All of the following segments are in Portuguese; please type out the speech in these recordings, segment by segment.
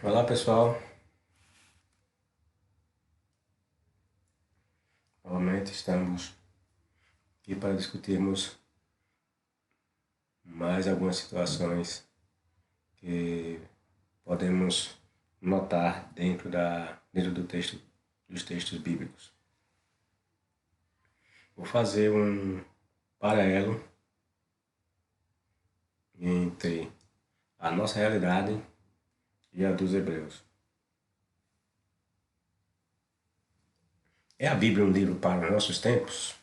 Olá pessoal, novamente estamos aqui para discutirmos mais algumas situações que podemos notar dentro dos textos bíblicos. Vou fazer um paralelo entre a nossa realidade e a dos hebreus. É a Bíblia um livro para os nossos tempos?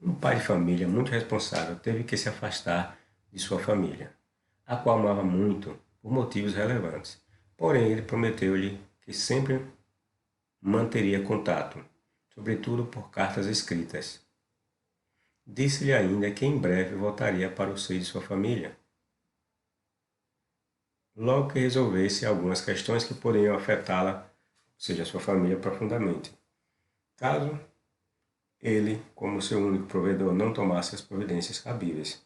Um pai de família muito responsável teve que se afastar de sua família, a qual amava muito por motivos relevantes. Porém, ele prometeu-lhe que sempre manteria contato, sobretudo por cartas escritas. Disse-lhe ainda que em breve voltaria para o seio de sua família, logo que resolvesse algumas questões que poderiam afetá-la, ou seja, sua família, profundamente. Caso ele, como seu único provedor, não tomasse as providências cabíveis.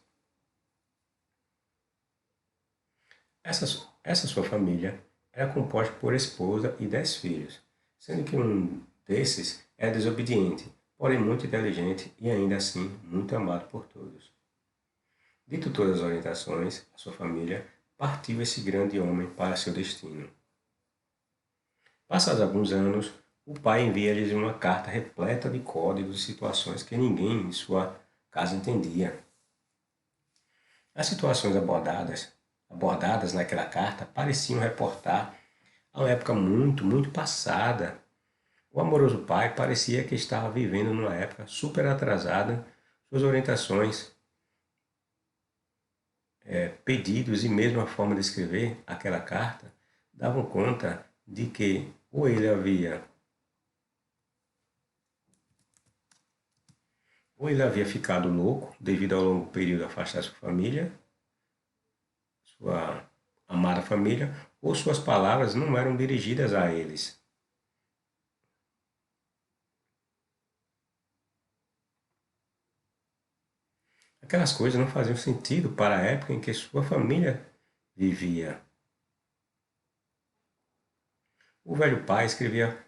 Essa sua família era composta por esposa e 10 filhos, sendo que um desses era desobediente, porém muito inteligente e ainda assim muito amado por todos. Dito todas as orientações, a sua família partiu esse grande homem para seu destino. Passados alguns anos, o pai envia-lhes uma carta repleta de códigos e situações que ninguém em sua casa entendia. As situações abordadas naquela carta pareciam reportar a uma época muito passada. O amoroso pai parecia que estava vivendo numa época super atrasada. Suas orientações, pedidos e mesmo a forma de escrever aquela carta davam conta de que ou ele havia ficado louco devido ao longo período afastado da sua família, sua amada família, ou suas palavras não eram dirigidas a eles. Aquelas coisas não faziam sentido para a época em que sua família vivia. O velho pai escrevia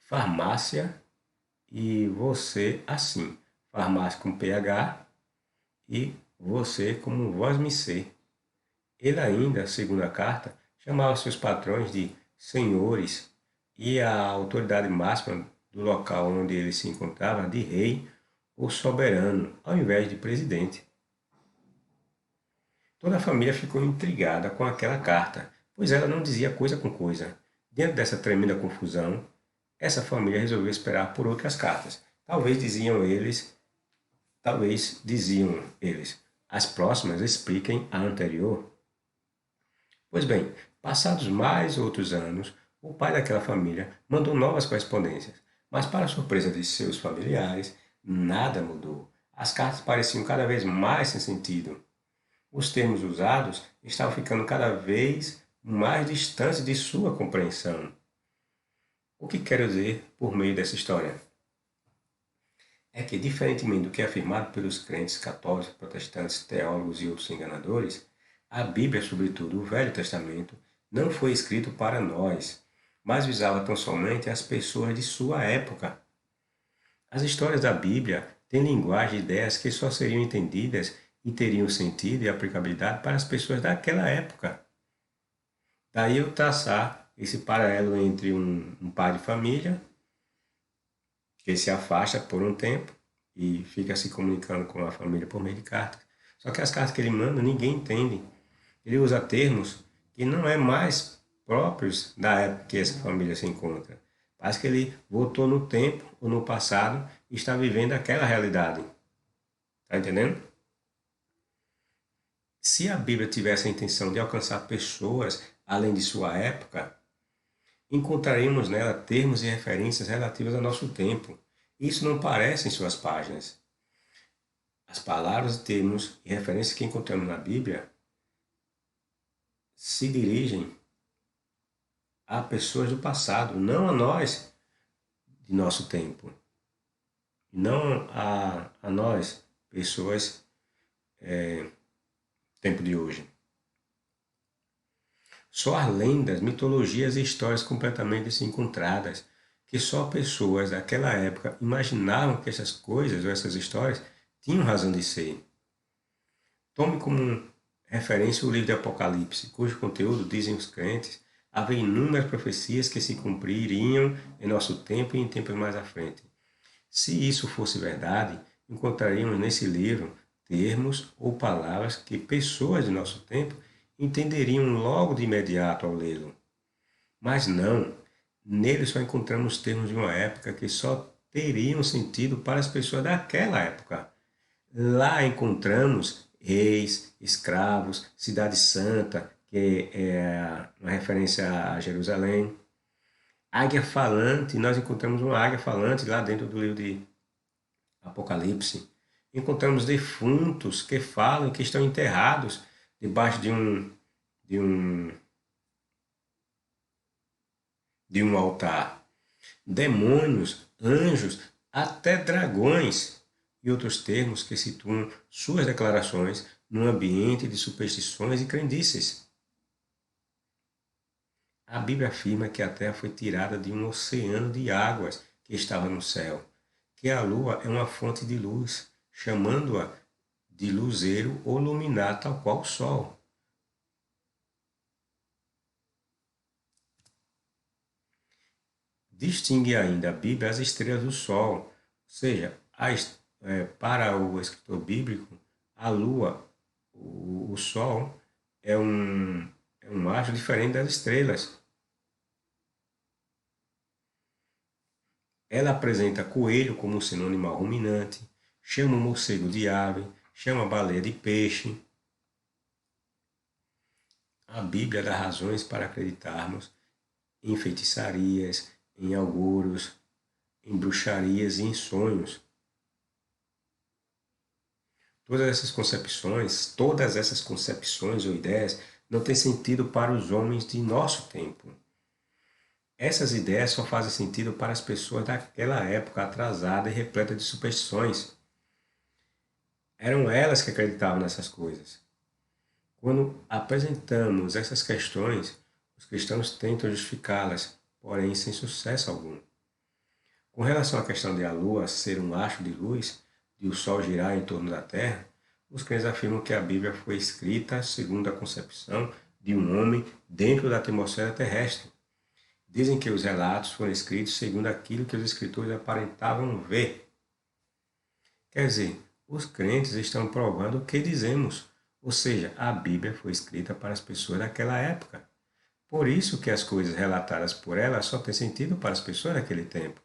farmácia e você assim. Farmácia com PH e você como voz me ser. Ele ainda, segundo a carta, chamava seus patrões de senhores e a autoridade máxima do local onde ele se encontrava de rei ou soberano, ao invés de presidente. Toda a família ficou intrigada com aquela carta, pois ela não dizia coisa com coisa. Diante dessa tremenda confusão, essa família resolveu esperar por outras cartas. Talvez diziam eles, as próximas expliquem a anterior. Pois bem, passados mais outros anos, o pai daquela família mandou novas correspondências, mas para surpresa de seus familiares, nada mudou. As cartas pareciam cada vez mais sem sentido. Os termos usados estavam ficando cada vez mais distantes de sua compreensão. O que quero dizer por meio dessa história? É que, diferentemente do que é afirmado pelos crentes católicos, protestantes, teólogos e outros enganadores, a Bíblia, sobretudo o Velho Testamento, não foi escrito para nós, mas visava tão somente as pessoas de sua época. As histórias da Bíblia têm linguagem e ideias que só seriam entendidas e teriam sentido e aplicabilidade para as pessoas daquela época. Daí eu traçar esse paralelo entre um pai de família que se afasta por um tempo e fica se comunicando com a família por meio de cartas. Só que as cartas que ele manda ninguém entende. Ele usa termos que não é mais próprios da época que essa família se encontra. Parece que ele voltou no tempo ou no passado e está vivendo aquela realidade. Está entendendo? Se a Bíblia tivesse a intenção de alcançar pessoas além de sua época, encontraremos nela termos e referências relativas ao nosso tempo. Isso não aparece em suas páginas. As palavras, termos e referências que encontramos na Bíblia se dirigem a pessoas do passado, não a nós de nosso tempo. Não a nós, pessoas tempo de hoje. Só as lendas, mitologias e histórias completamente desencontradas, que só pessoas daquela época imaginavam que essas coisas ou essas histórias tinham razão de ser. Tome como referência o livro de Apocalipse, cujo conteúdo, dizem os crentes, havia inúmeras profecias que se cumpririam em nosso tempo e em tempos mais à frente. Se isso fosse verdade, encontraríamos nesse livro termos ou palavras que pessoas de nosso tempo entenderiam logo de imediato ao lê-lo. Mas não, nele só encontramos termos de uma época que só teriam sentido para as pessoas daquela época. Lá encontramos reis, escravos, cidade santa, que é uma referência a Jerusalém. Águia falante, nós encontramos uma águia falante lá dentro do livro de Apocalipse. Encontramos defuntos que falam que estão enterrados debaixo de um, de um altar. Demônios, anjos, até dragões e outros termos que situam suas declarações num ambiente de superstições e crendices. A Bíblia afirma que a Terra foi tirada de um oceano de águas que estava no céu, que a Lua é uma fonte de luz, chamando-a de luzeiro ou luminar, tal qual o Sol. Distingue ainda a Bíblia as estrelas do Sol, ou seja, para o escritor bíblico, a Lua, o Sol, é um astro diferente das estrelas. Ela apresenta coelho como sendo um animal ruminante, chama o morcego de ave, chama a baleia de peixe. A Bíblia dá razões para acreditarmos em feitiçarias, em augúrios, em bruxarias e em sonhos. Todas essas concepções ou ideias não têm sentido para os homens de nosso tempo. Essas ideias só fazem sentido para as pessoas daquela época atrasada e repleta de superstições. Eram elas que acreditavam nessas coisas. Quando apresentamos essas questões, os cristãos tentam justificá-las, porém sem sucesso algum. Com relação à questão de a Lua ser um astro de luz, de o Sol girar em torno da Terra, os crentes afirmam que a Bíblia foi escrita segundo a concepção de um homem dentro da atmosfera terrestre. Dizem que os relatos foram escritos segundo aquilo que os escritores aparentavam ver. Quer dizer, os crentes estão provando o que dizemos, ou seja, a Bíblia foi escrita para as pessoas daquela época. Por isso que as coisas relatadas por ela só têm sentido para as pessoas daquele tempo.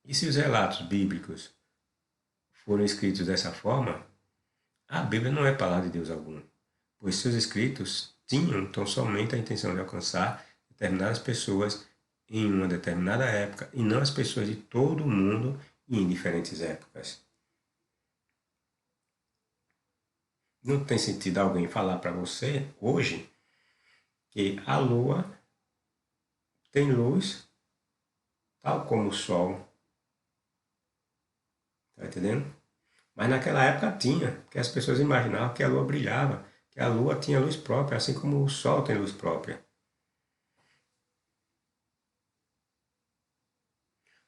E se os relatos bíblicos foram escritos dessa forma, a Bíblia não é palavra de Deus algum, pois seus escritos tinham tão somente a intenção de alcançar determinadas pessoas em uma determinada época e não as pessoas de todo o mundo e em diferentes épocas. Não tem sentido alguém falar para você hoje que a Lua tem luz tal como o Sol. Está entendendo? Mas naquela época tinha, porque as pessoas imaginavam que a Lua brilhava, que a Lua tinha luz própria, assim como o Sol tem luz própria.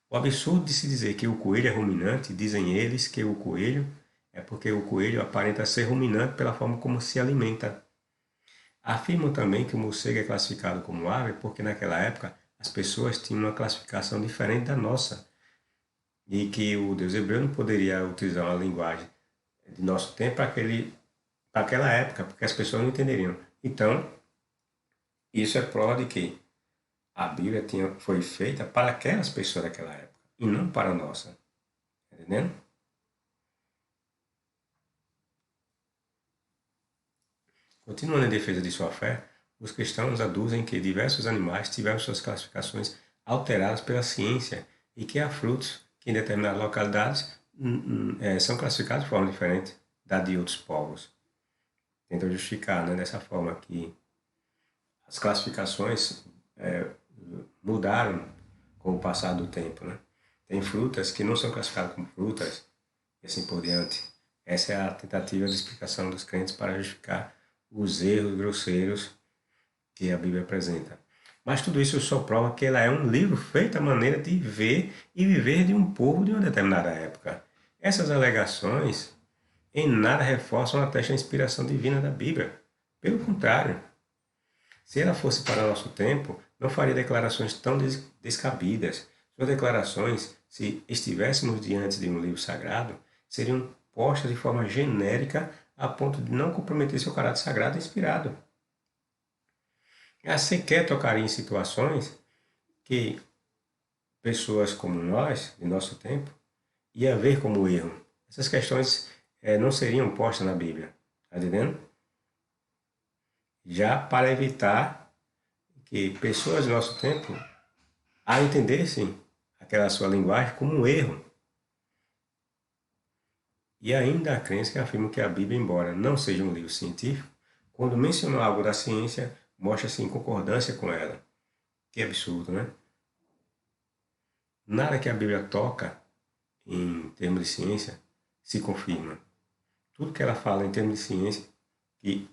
O absurdo de se dizer que o coelho é ruminante, dizem eles que o coelho é porque o coelho aparenta ser ruminante pela forma como se alimenta. Afirmam também que o morcego é classificado como ave porque naquela época as pessoas tinham uma classificação diferente da nossa e que o Deus hebreu não poderia utilizar uma linguagem de nosso tempo para aquela época, porque as pessoas não entenderiam. Então, isso é prova de que a Bíblia foi feita para aquelas pessoas daquela época e não para a nossa. Entendendo? Continuando em defesa de sua fé, os cristãos aduzem que diversos animais tiveram suas classificações alteradas pela ciência e que há frutos que em determinadas localidades são classificados de forma diferente da de outros povos. Tentam justificar, né, dessa forma que as classificações mudaram com o passar do tempo. Né? Tem frutas que não são classificadas como frutas e assim por diante. Essa é a tentativa de explicação dos crentes para justificar os erros grosseiros que a Bíblia apresenta. Mas tudo isso só prova que ela é um livro feito à maneira de ver e viver de um povo de uma determinada época. Essas alegações em nada reforçam a testa inspiração divina da Bíblia. Pelo contrário, se ela fosse para o nosso tempo, não faria declarações tão descabidas. Suas declarações, se estivéssemos diante de um livro sagrado, seriam postas de forma genérica a ponto de não comprometer seu caráter sagrado e inspirado. Ela sequer tocaria em situações que pessoas como nós, de nosso tempo, ia ver como erro. Essas questões não seriam postas na Bíblia. Está entendendo? Já para evitar que pessoas do nosso tempo a entendessem aquela sua linguagem como um erro. E ainda há crença que afirmam que a Bíblia, embora não seja um livro científico, quando menciona algo da ciência, mostra-se em concordância com ela. Que absurdo, né? Nada que a Bíblia toca em termos de ciência se confirma. Tudo que ela fala em termos de ciência, que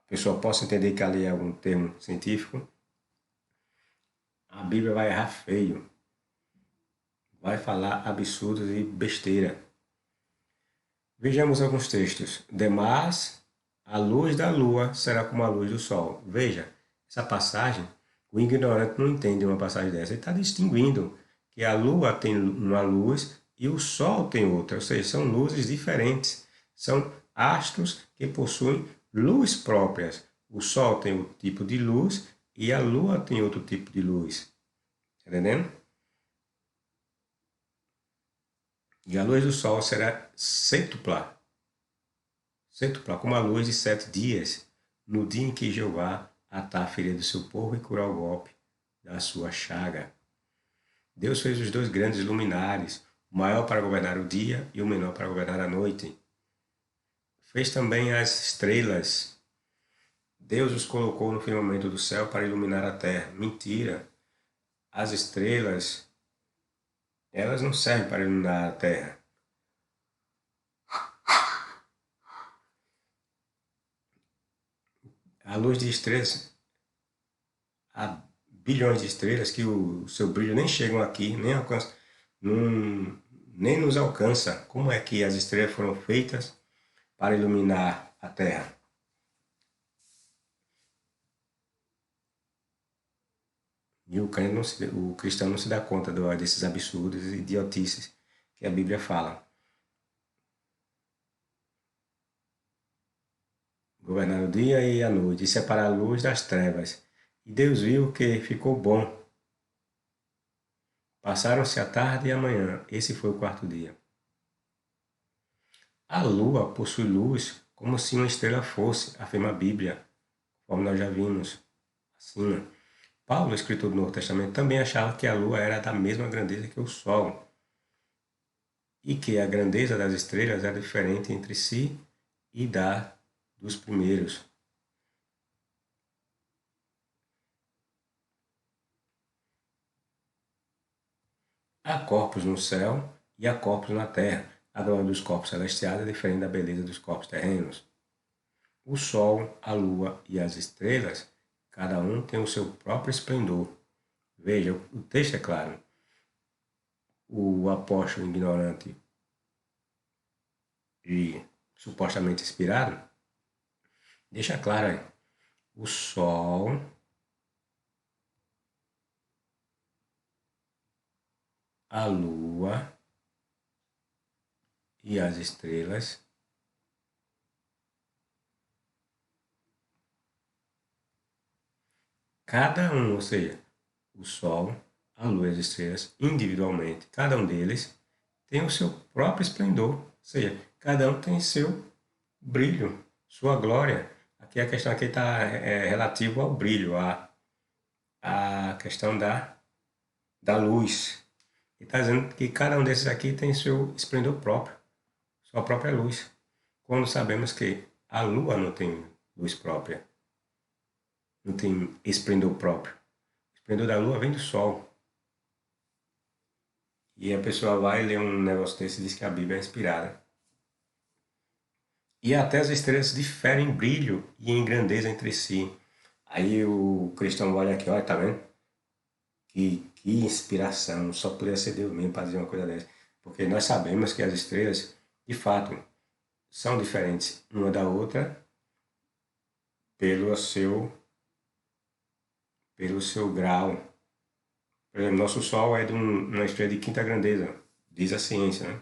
a pessoa possa entender que ali é algum termo científico, a Bíblia vai errar feio. Vai falar absurdos e besteira. Vejamos alguns textos. Demais, a luz da lua será como a luz do sol. Veja, essa passagem, o ignorante não entende uma passagem dessa. Ele está distinguindo que a lua tem uma luz e o sol tem outra. Ou seja, são luzes diferentes. São astros que possuem luz próprias. O sol tem um tipo de luz e a lua tem outro tipo de luz. Entendendo? E a luz do sol será cêntupla, como a luz de 7 dias, no dia em que Jeová atar a ferida do seu povo e curar o golpe da sua chaga. Deus fez os dois grandes luminares, o maior para governar o dia e o menor para governar a noite. Fez também as estrelas. Deus os colocou no firmamento do céu para iluminar a terra. Mentira! As estrelas, elas não servem para iluminar a terra. A luz de estrelas, há bilhões de estrelas que o seu brilho nem chegam aqui, nem alcança, nem nos alcança. Como é que as estrelas foram feitas para iluminar a Terra? E o cristão não se dá conta desses absurdos e idiotices que a Bíblia fala. Governar o dia e a noite, e separar a luz das trevas. E Deus viu que ficou bom. Passaram-se a tarde e a manhã. Esse foi o quarto dia. A lua possui luz como se uma estrela fosse, afirma a Bíblia, como nós já vimos acima. Paulo, escritor do Novo Testamento, também achava que a lua era da mesma grandeza que o sol e que a grandeza das estrelas era diferente entre si e da dos primeiros. Há corpos no céu e há corpos na terra. A glória dos corpos celestiais é diferente da beleza dos corpos terrenos. O sol, a lua e as estrelas, cada um tem o seu próprio esplendor. Veja, o texto é claro. O apóstolo ignorante e supostamente inspirado deixa claro aí. O sol, a lua e as estrelas cada um, ou seja, o Sol, a Lua e as estrelas, individualmente, cada um deles tem o seu próprio esplendor, ou seja, cada um tem seu brilho, sua glória. Aqui a questão aqui está relativo ao brilho, a questão da luz. Ele está dizendo que cada um desses aqui tem seu esplendor próprio, sua própria luz. Quando sabemos que a Lua não tem luz própria, não tem esplendor próprio. O esplendor da Lua vem do Sol. E a pessoa vai ler um negócio desse e diz que a Bíblia é inspirada. E até as estrelas diferem em brilho e em grandeza entre si. Aí o cristão olha aqui, olha, tá vendo? Que inspiração, só poderia ser Deus mesmo para dizer uma coisa dessa. Porque nós sabemos que as estrelas, de fato, são diferentes uma da outra pelo seu, pelo seu grau. Por exemplo, nosso Sol é de uma estrela de quinta grandeza, diz a ciência, né?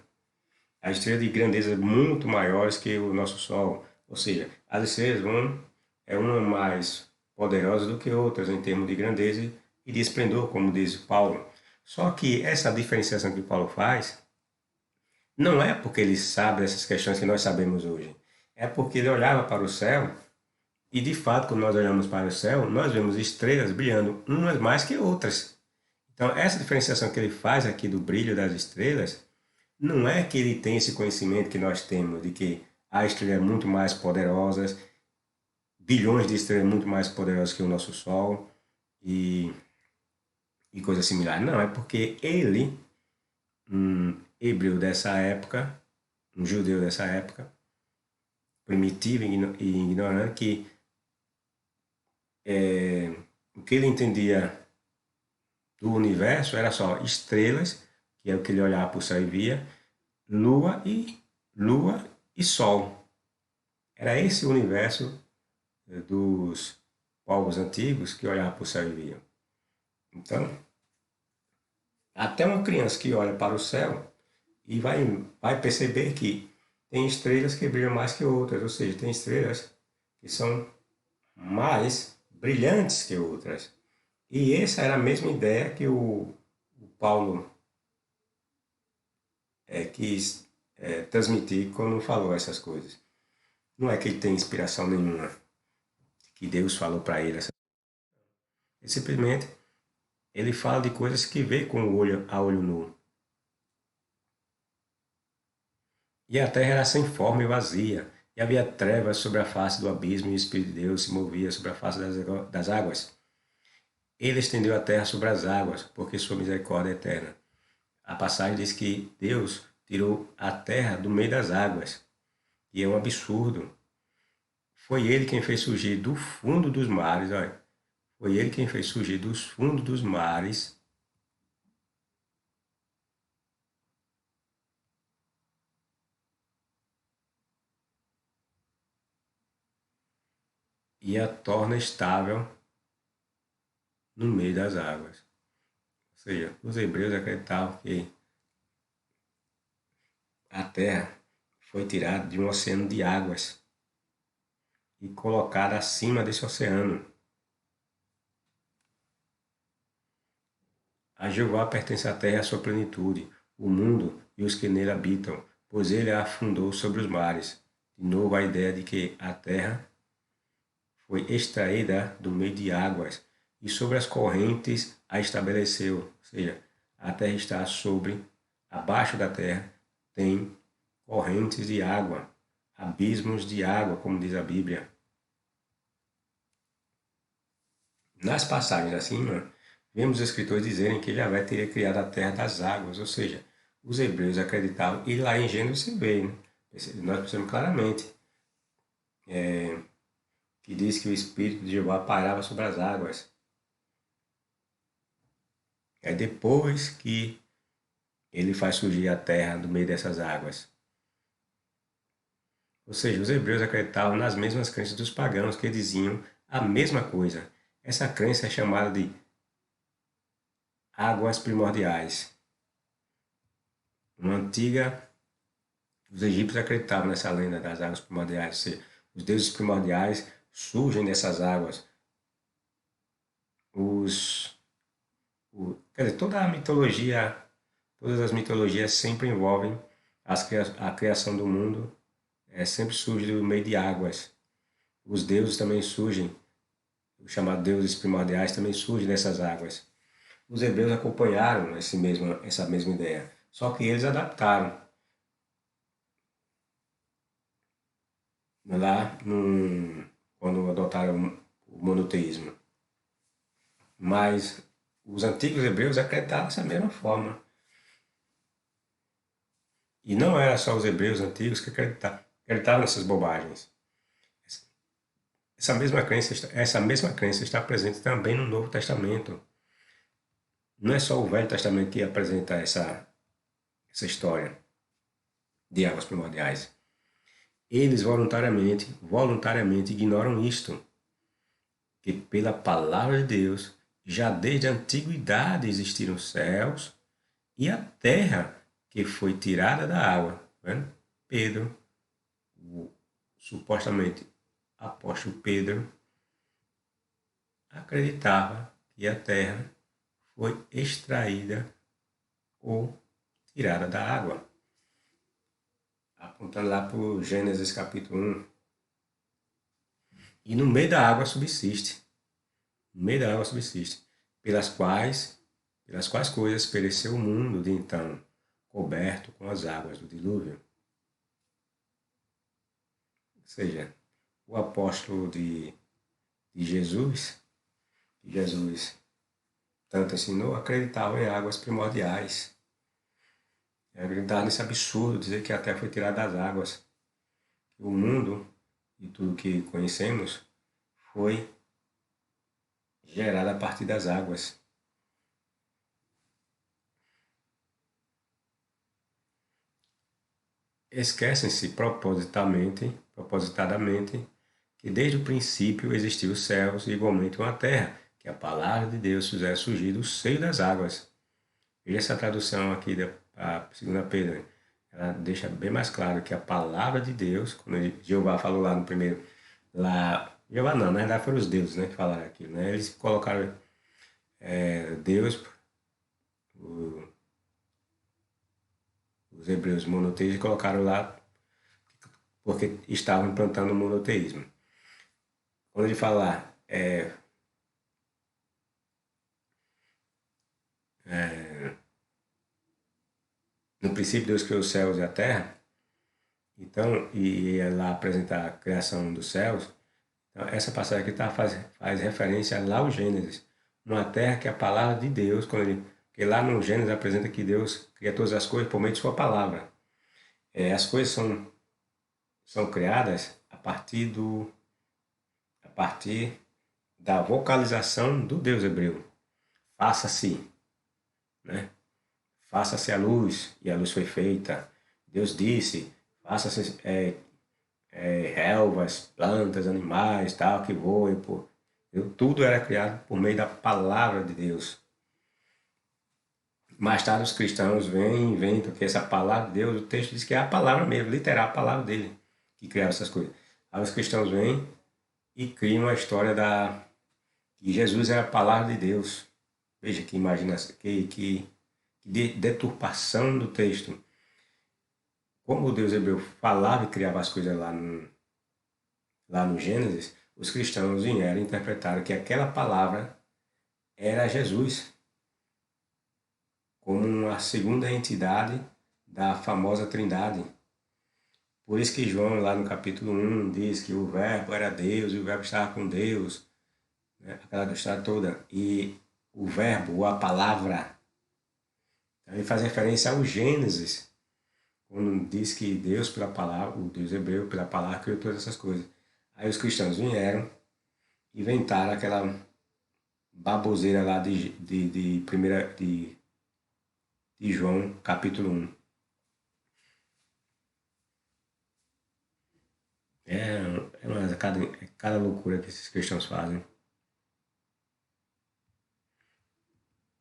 A estrela de grandeza muito maiores que o nosso Sol. Ou seja, as estrelas é uma mais poderosa do que outras em termos de grandeza e de esplendor, como diz Paulo. Só que essa diferenciação que Paulo faz não é porque ele sabe essas questões que nós sabemos hoje. É porque ele olhava para o céu e, de fato, quando nós olhamos para o céu, nós vemos estrelas brilhando umas mais que outras. Então, essa diferenciação que ele faz aqui do brilho das estrelas não é que ele tem esse conhecimento que nós temos de que a estrela é muito mais poderosa, bilhões de estrelas muito mais poderosas que o nosso Sol e, e coisas similares. Não, é porque ele, um hebreu dessa época, um judeu dessa época, primitivo e ignorante, que o que ele entendia do universo era só estrelas, que é o que ele olhava para o céu e via, lua lua e sol. Era esse o universo dos povos antigos que olhavam para o céu e viam. Então, até uma criança que olha para o céu e vai perceber que tem estrelas que brilham mais que outras, ou seja, tem estrelas que são mais brilhantes que outras. E essa era a mesma ideia que o Paulo quis transmitir quando falou essas coisas. Não é que ele tem inspiração nenhuma, que Deus falou para ele. Ele simplesmente ele fala de coisas que vê com o olho a olho nu. E a terra era sem forma e vazia, e havia trevas sobre a face do abismo, e o Espírito de Deus se movia sobre a face das águas. Ele estendeu a terra sobre as águas, porque sua misericórdia é eterna. A passagem diz que Deus tirou a terra do meio das águas, e é um absurdo. Foi ele quem fez surgir do fundo dos mares, olha, foi ele quem fez surgir dos fundos dos mares e a torna estável no meio das águas. Ou seja, os hebreus acreditavam que a terra foi tirada de um oceano de águas e colocada acima desse oceano. A Jeová pertence a terra e a sua plenitude, o mundo e os que nele habitam, pois ele a afundou sobre os mares. De novo a ideia de que a terra foi extraída do meio de águas e sobre as correntes a estabeleceu. Ou seja, a terra está sobre, abaixo da terra, tem correntes de água, abismos de água, como diz a Bíblia. Nas passagens acima, vemos os escritores dizerem que Javé teria criado a terra das águas, ou seja, os hebreus acreditavam, e lá em Gênesis se vê, né? Nós percebemos claramente que diz que o Espírito de Jeová pairava sobre as águas. É depois que ele faz surgir a terra do meio dessas águas. Ou seja, os hebreus acreditavam nas mesmas crenças dos pagãos, que diziam a mesma coisa. Essa crença é chamada de águas primordiais. Uma antiga, os egípcios acreditavam nessa lenda das águas primordiais, ou seja, os deuses primordiais surgem dessas águas. Quer dizer, todas as mitologias sempre envolvem a criação do mundo, sempre surge do meio de águas. Os deuses também surgem, os chamados deuses primordiais também surgem dessas águas. Os hebreus acompanharam essa mesma ideia, só que eles adaptaram lá quando adotaram o monoteísmo. Mas os antigos hebreus acreditavam dessa mesma forma. E não era só os hebreus antigos que acreditavam. acreditavam nessas bobagens. Essa mesma crença está presente também no Novo Testamento. Não é só o Velho Testamento que apresenta essa história de águas primordiais. Eles voluntariamente ignoram isto, que pela palavra de Deus, já desde a antiguidade existiram os céus e a terra que foi tirada da água. Tá vendo? Pedro, supostamente apóstolo Pedro, acreditava que a terra foi extraída ou tirada da água. Apontando lá para o Gênesis capítulo 1. E no meio da água subsiste. No meio da água subsiste. Pelas quais coisas pereceu o mundo de então, coberto com as águas do dilúvio. Ou seja, o apóstolo de Jesus, que Jesus tanto ensinou, acreditava em águas primordiais. Acreditava nesse absurdo, dizer que a terra foi tirada das águas. O mundo e tudo que conhecemos foi gerado a partir das águas. Esquecem-se propositadamente, que desde o princípio existiu os céus e igualmente uma terra, que a palavra de Deus fizesse surgir do seio das águas. Veja essa tradução aqui da 2 Pedro. Ela deixa bem mais claro que a palavra de Deus, quando Jeová falou lá no primeiro, Jeová não, na verdade foram os deuses, né, que falaram aquilo, né? Eles colocaram Deus, os hebreus monoteístas, colocaram lá porque estavam implantando o monoteísmo. Quando ele fala no princípio Deus criou os céus e a terra, então, e lá apresentar a criação dos céus, então, essa passagem aqui faz referência lá ao Gênesis, numa terra que é a palavra de Deus, porque lá no Gênesis apresenta que Deus cria todas as coisas por meio de sua palavra. As coisas são criadas a partir da vocalização do Deus hebreu. Faça-se, né? Faça-se a luz, e a luz foi feita. Deus disse, faça-se relvas, plantas, animais, tal, que voem. Tudo era criado por meio da palavra de Deus. Mais tarde os cristãos vêm e inventam que essa palavra de Deus, o texto diz que é a palavra mesmo, literal, a palavra dele, que criava essas coisas. Aí os cristãos vêm e criam a história que Jesus é a palavra de Deus. Veja que imaginação, que deturpação do texto. Como o Deus hebreu falava e criava as coisas lá no Gênesis, os cristãos vieram e interpretaram que aquela palavra era Jesus, como uma segunda entidade da famosa Trindade. Por isso que João, lá no capítulo 1, diz que o verbo era Deus e o verbo estava com Deus, né? Aquela história toda. E o verbo, ou a palavra, também faz referência ao Gênesis, quando diz que Deus, pela palavra, o Deus hebreu, pela palavra, criou todas essas coisas. Aí os cristãos vieram, inventaram aquela baboseira lá de João, capítulo 1. Cada loucura que esses cristãos fazem.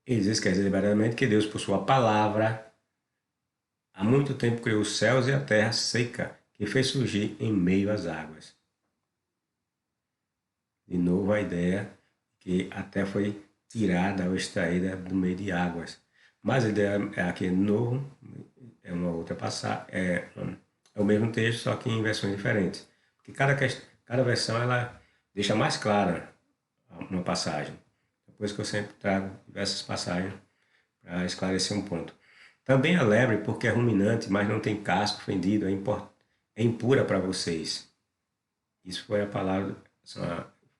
Eles esquecem deliberadamente que Deus, por sua palavra, há muito tempo criou os céus e a terra seca, que fez surgir em meio às águas. De novo a ideia que a terra foi tirada ou extraída do meio de águas. Mas a ideia aqui de novo é uma outra passagem, é o mesmo texto, só que em versões diferentes. Porque cada versão ela deixa mais clara uma passagem. Depois que eu sempre trago diversas passagens para esclarecer um ponto. Também a lebre, porque é ruminante, mas não tem casco fendido, é impura para vocês. Isso foi a palavra,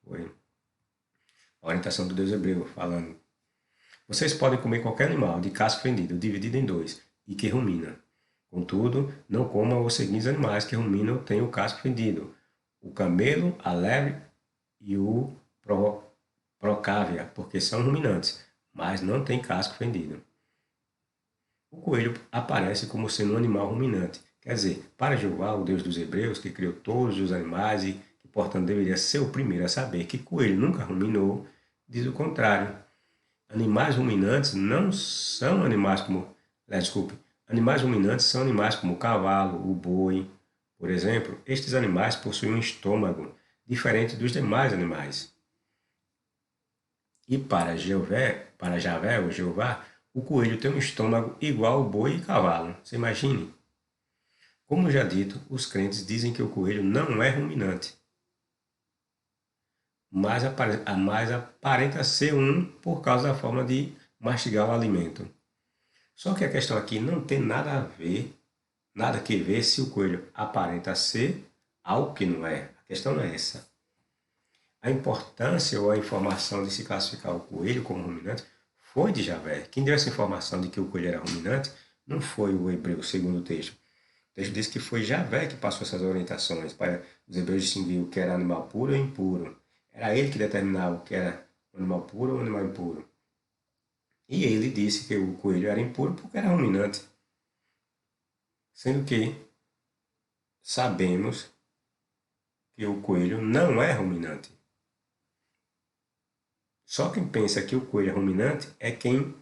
foi a orientação do Deus hebreu, falando. Vocês podem comer qualquer animal de casco fendido, dividido em dois, e que rumina. Contudo, não coma os seguintes animais que ruminam têm o casco fendido: o camelo, a lebre e o procávia, porque são ruminantes, mas não têm casco fendido. O coelho aparece como sendo um animal ruminante. Quer dizer, para Jeová, o Deus dos Hebreus, que criou todos os animais e que, portanto, deveria ser o primeiro a saber que coelho nunca ruminou, diz o contrário. Animais ruminantes não são animais como. Desculpe. Animais ruminantes são animais como o cavalo, o boi. Por exemplo, estes animais possuem um estômago diferente dos demais animais. E para Javé ou Jeová, o coelho tem um estômago igual ao boi e cavalo. Você imagine? Como já dito, os crentes dizem que o coelho não é ruminante, mas aparenta ser um por causa da forma de mastigar o alimento. Só que a questão aqui não tem nada a ver, nada que ver se o coelho aparenta ser algo que não é. A questão não é essa. A importância ou a informação de se classificar o coelho como ruminante foi de Javé. Quem deu essa informação de que o coelho era ruminante não foi o hebreu, segundo o texto. O texto diz que foi Javé que passou essas orientações para os hebreus distinguir o que era animal puro e impuro. Era ele que determinava o que era um animal puro ou um animal impuro. E ele disse que o coelho era impuro porque era ruminante. Sendo que sabemos que o coelho não é ruminante. Só quem pensa que o coelho é ruminante é quem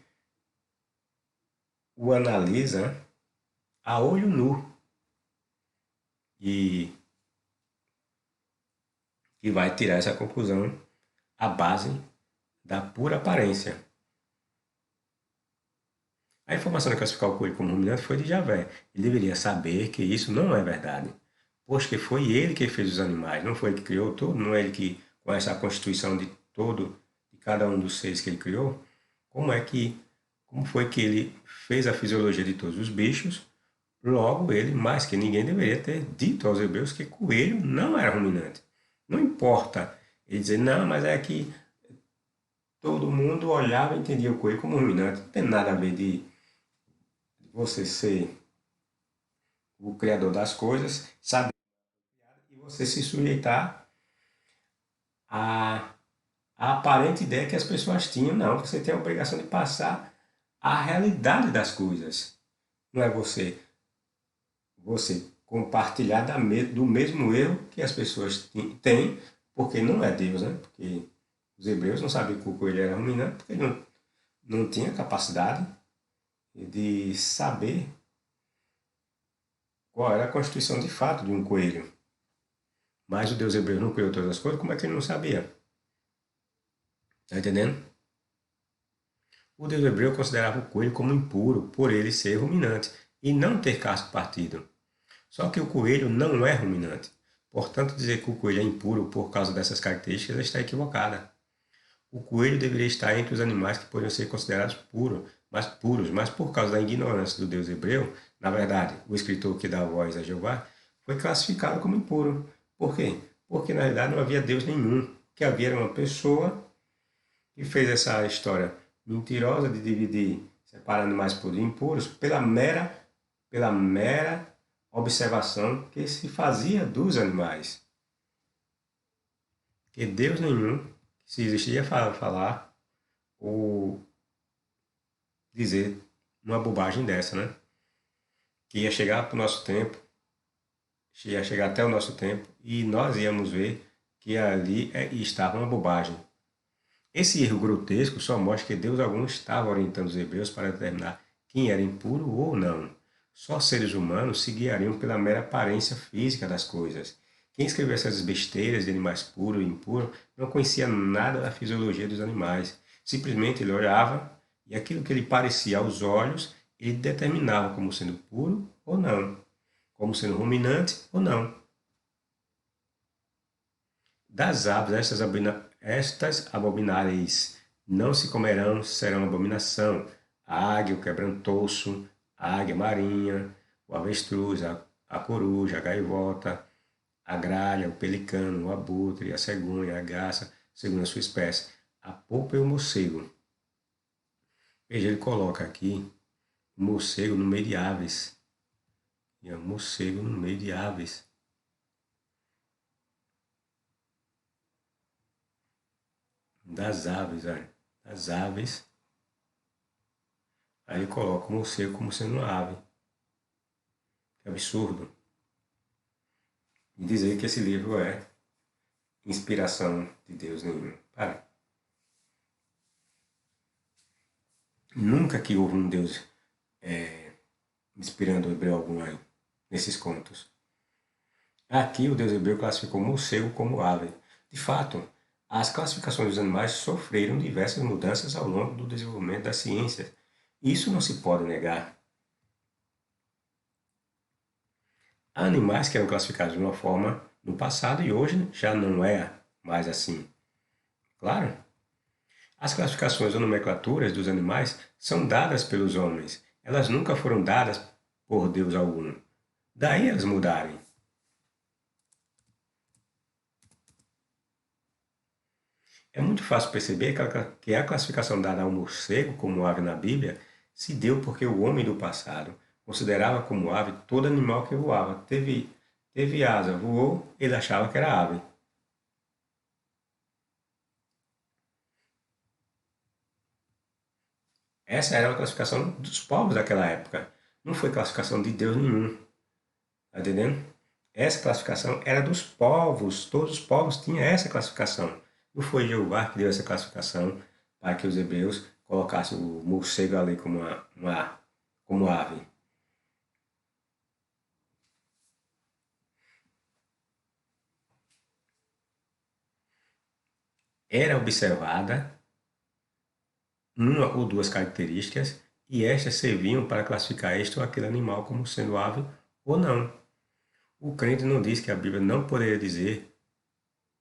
o analisa a olho nu e que vai tirar essa conclusão à base da pura aparência. A informação de classificar o coelho como ruminante foi de Javé. Ele deveria saber que isso não é verdade, pois que foi ele que fez os animais, não foi ele que criou tudo, não é ele que conhece a constituição de todo, de cada um dos seres que ele criou. Como foi que ele fez a fisiologia de todos os bichos? Logo, ele, mais que ninguém, deveria ter dito aos hebreus que coelho não era ruminante. Não importa ele dizer, não, mas é que todo mundo olhava e entendia o coelho como ruminante. Não tem nada a ver de você ser o criador das coisas, saber e você se sujeitar à, à aparente ideia que as pessoas tinham. Não, você tem a obrigação de passar a realidade das coisas. Não é você compartilhar do mesmo erro que as pessoas têm, porque não é Deus, né? Porque os hebreus não sabiam que o coelho era ruminante, porque não tinha capacidade de saber qual era a constituição de fato de um coelho. Mas o Deus hebreu não criou todas as coisas, como é que ele não sabia? Está entendendo? O Deus hebreu considerava o coelho como impuro, por ele ser ruminante e não ter casco partido. Só que o coelho não é ruminante. Portanto, dizer que o coelho é impuro por causa dessas características está equivocada. O coelho deveria estar entre os animais que poderiam ser considerados puros, mas por causa da ignorância do Deus hebreu, na verdade, o escritor que dá voz a Jeová, foi classificado como impuro. Por quê? Porque na realidade não havia Deus nenhum. O que havia era uma pessoa que fez essa história mentirosa de dividir, separar animais puros e impuros pela mera observação que se fazia dos animais. Que Deus nenhum, se existia falar ou dizer uma bobagem dessa, né? Que ia chegar para o nosso tempo, ia chegar até o nosso tempo e nós íamos ver que ali estava uma bobagem. Esse erro grotesco só mostra que Deus algum estava orientando os hebreus para determinar quem era impuro ou não. Só seres humanos se guiariam pela mera aparência física das coisas. Quem escreveu essas besteiras de animais puros e impuros não conhecia nada da fisiologia dos animais. Simplesmente ele olhava e aquilo que lhe parecia aos olhos, ele determinava como sendo puro ou não, como sendo ruminante ou não. Das aves, estas abomináveis não se comerão, serão abominação. A águia, o quebrantoço, a águia marinha, o avestruz, a coruja, a gaivota, a gralha, o pelicano, o abutre, a cegonha, a garça, segundo a sua espécie, a polpa e o morcego. Veja, ele coloca aqui o morcego no meio de aves. E é um morcego no meio de aves. Das aves, olha. Das aves. Aí ele coloca o morcego como sendo uma ave. Que absurdo. E dizer que esse livro é inspiração de Deus nenhuma. Para. Nunca que houve um Deus inspirando o hebreu algum aí, nesses contos. Aqui o Deus hebreu classificou o morcego como ave. De fato, as classificações dos animais sofreram diversas mudanças ao longo do desenvolvimento das ciências. Isso não se pode negar. Há animais que eram classificados de uma forma no passado e hoje já não é mais assim. Claro, as classificações ou nomenclaturas dos animais são dadas pelos homens. Elas nunca foram dadas por Deus algum. Daí elas mudarem. É muito fácil perceber que a classificação dada ao morcego como ave na Bíblia se deu porque o homem do passado considerava como ave todo animal que voava. Teve asa, voou, ele achava que era ave. Essa era a classificação dos povos daquela época. Não foi classificação de Deus nenhum. Tá entendendo? Essa classificação era dos povos. Todos os povos tinham essa classificação. Não foi Jeová que deu essa classificação para que os hebreus colocassem o morcego ali como ave. Era observada uma ou duas características e estas serviam para classificar este ou aquele animal como sendo ave ou não. O crente não diz que a Bíblia não poderia dizer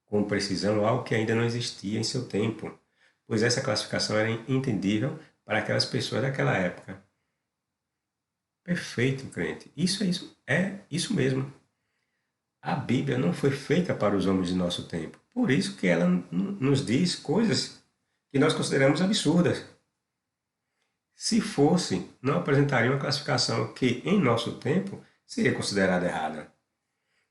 com precisão algo que ainda não existia em seu tempo, pois essa classificação era entendível para aquelas pessoas daquela época. Perfeito, crente. É isso mesmo. A Bíblia não foi feita para os homens de nosso tempo. Por isso que ela nos diz coisas que nós consideramos absurdas. Se fosse, não apresentaria uma classificação que, em nosso tempo, seria considerada errada.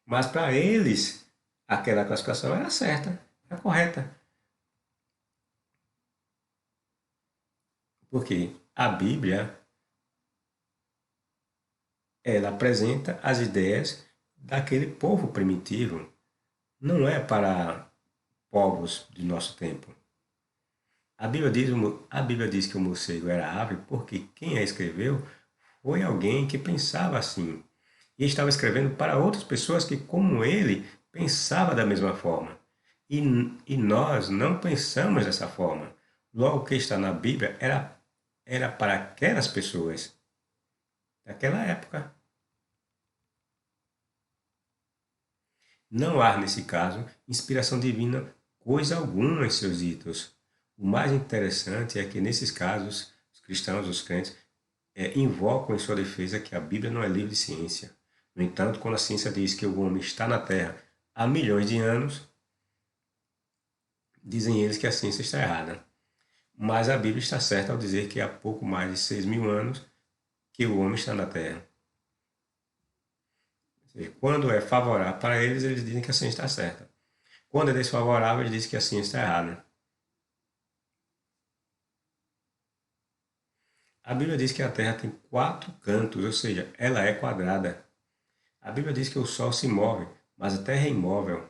Mas para eles, aquela classificação era certa, era correta. Porque a Bíblia, ela apresenta as ideias daquele povo primitivo. Não é para povos de nosso tempo. A Bíblia diz que o morcego era ave porque quem a escreveu foi alguém que pensava assim. E estava escrevendo para outras pessoas que, como ele, pensava da mesma forma. E, e nós não pensamos dessa forma. Logo, o que está na Bíblia era para aquelas pessoas daquela época. Não há, nesse caso, inspiração divina coisa alguma em seus ditos. O mais interessante é que, nesses casos, os cristãos, os crentes, invocam em sua defesa que a Bíblia não é livro de ciência. No entanto, quando a ciência diz que o homem está na Terra há milhões de anos, dizem eles que a ciência está errada. Mas a Bíblia está certa ao dizer que há pouco mais de 6.000 anos que o homem está na Terra. Ou seja, quando é favorável para eles, eles dizem que a ciência está certa. Quando é desfavorável, eles dizem que a ciência está errada. A Bíblia diz que a Terra tem quatro cantos, ou seja, ela é quadrada. A Bíblia diz que o Sol se move, mas a Terra é imóvel.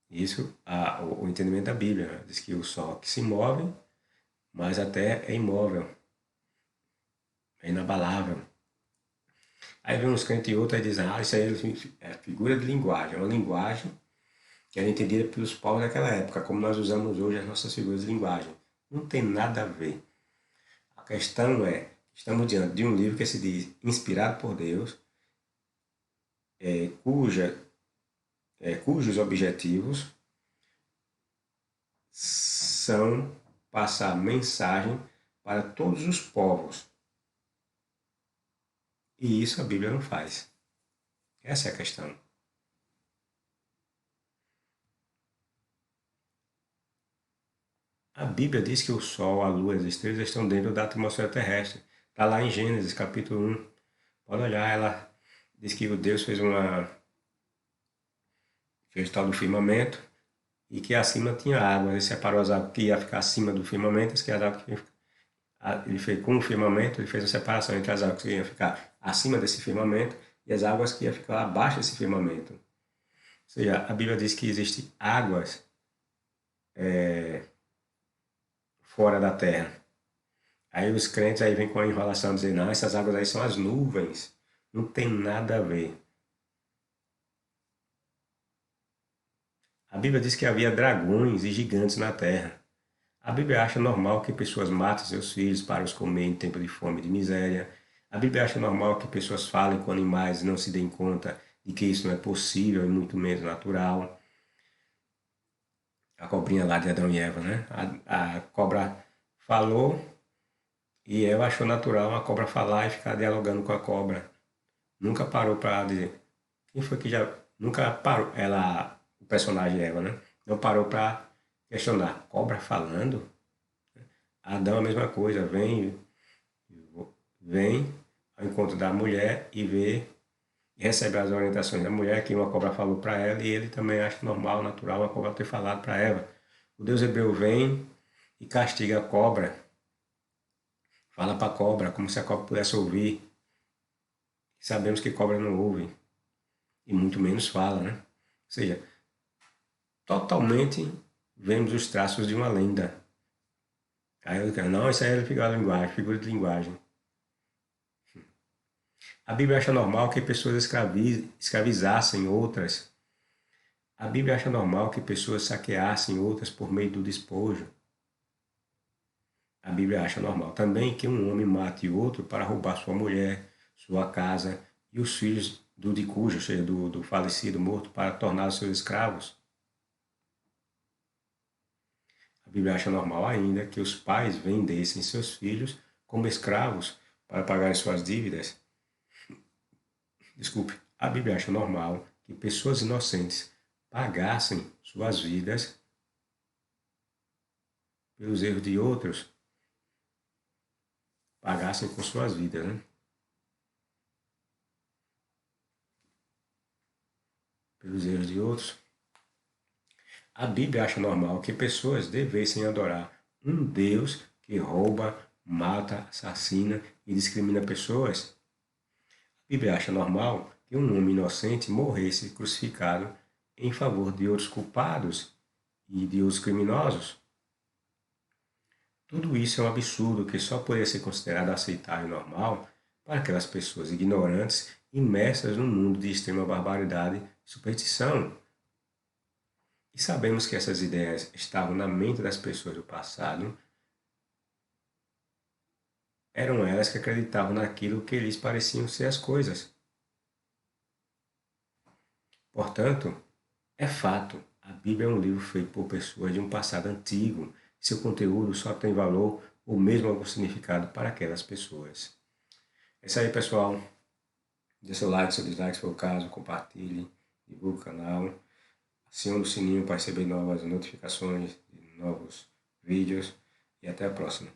Isso, o entendimento da Bíblia, né? Diz que o Sol que se move, mas a Terra é imóvel, é inabalável. Aí vem uns crentes e outros e dizem, isso aí é figura de linguagem, é uma linguagem que era entendida pelos povos daquela época, como nós usamos hoje as nossas figuras de linguagem. Não tem nada a ver. A questão é, estamos diante de um livro que se diz inspirado por Deus, é, cuja, cujos objetivos são passar mensagem para todos os povos. E isso a Bíblia não faz. Essa é a questão. A Bíblia diz que o Sol, a Lua e as estrelas estão dentro da atmosfera terrestre. Está lá em Gênesis, capítulo 1. Pode olhar, ela diz que o Deus fez o tal do firmamento e que acima tinha água. Ele separou as águas que ia ficar acima do firmamento, as que as águas que ele fez com o firmamento, ele fez a separação entre as águas que iam ficar acima desse firmamento e as águas que iam ficar abaixo desse firmamento. Ou seja, a Bíblia diz que existem águas fora da terra. Aí os crentes aí vêm com a enrolação dizendo, não, essas águas aí são as nuvens. Não tem nada a ver. A Bíblia diz que havia dragões e gigantes na terra. A Bíblia acha normal que pessoas matem seus filhos para os comer em tempo de fome e de miséria. A Bíblia acha normal que pessoas falem com animais e não se deem conta de que isso não é possível e muito menos natural. A cobrinha lá de Adão e Eva, né? A cobra falou e Eva achou natural a cobra falar e ficar dialogando com a cobra. Nunca parou para dizer. Quem foi que já. Nunca parou. Ela, o personagem Eva, né? Não parou para questionar. Cobra falando? Adão a mesma coisa. Vem ao encontro da mulher e vê e recebe as orientações da mulher que uma cobra falou para ela e ele também acha normal, natural a cobra ter falado para Eva. O Deus hebreu vem e castiga a cobra. Fala para a cobra como se a cobra pudesse ouvir. Sabemos que cobra não ouve e muito menos fala, né? Ou seja, totalmente vemos os traços de uma lenda. Aí eu digo, não, isso aí é figura de linguagem. A Bíblia acha normal que pessoas escravizassem outras. A Bíblia acha normal que pessoas saqueassem outras por meio do despojo. A Bíblia acha normal também que um homem mate outro para roubar sua mulher, sua casa e os filhos do de cujo, ou seja, do falecido morto, para torná-los seus escravos. A Bíblia acha normal ainda que os pais vendessem seus filhos como escravos para pagar suas dívidas. Desculpe, a Bíblia acha normal que pessoas inocentes pagassem suas vidas pelos erros de outros, pagassem com suas vidas, né? Pelos erros de outros. A Bíblia acha normal que pessoas devessem adorar um Deus que rouba, mata, assassina e discrimina pessoas. A Bíblia acha normal que um homem inocente morresse crucificado em favor de outros culpados e de outros criminosos. Tudo isso é um absurdo que só poderia ser considerado aceitável e normal para aquelas pessoas ignorantes imersas num mundo de extrema barbaridade e superstição. E sabemos que essas ideias estavam na mente das pessoas do passado, eram elas que acreditavam naquilo que lhes pareciam ser as coisas. Portanto, é fato, a Bíblia é um livro feito por pessoas de um passado antigo. Seu conteúdo só tem valor ou mesmo algum significado para aquelas pessoas. É isso aí, pessoal. Dê seu like, seu dislike, se for o caso, compartilhe, divulgue o canal, acione o sininho para receber novas notificações de novos vídeos e até a próxima.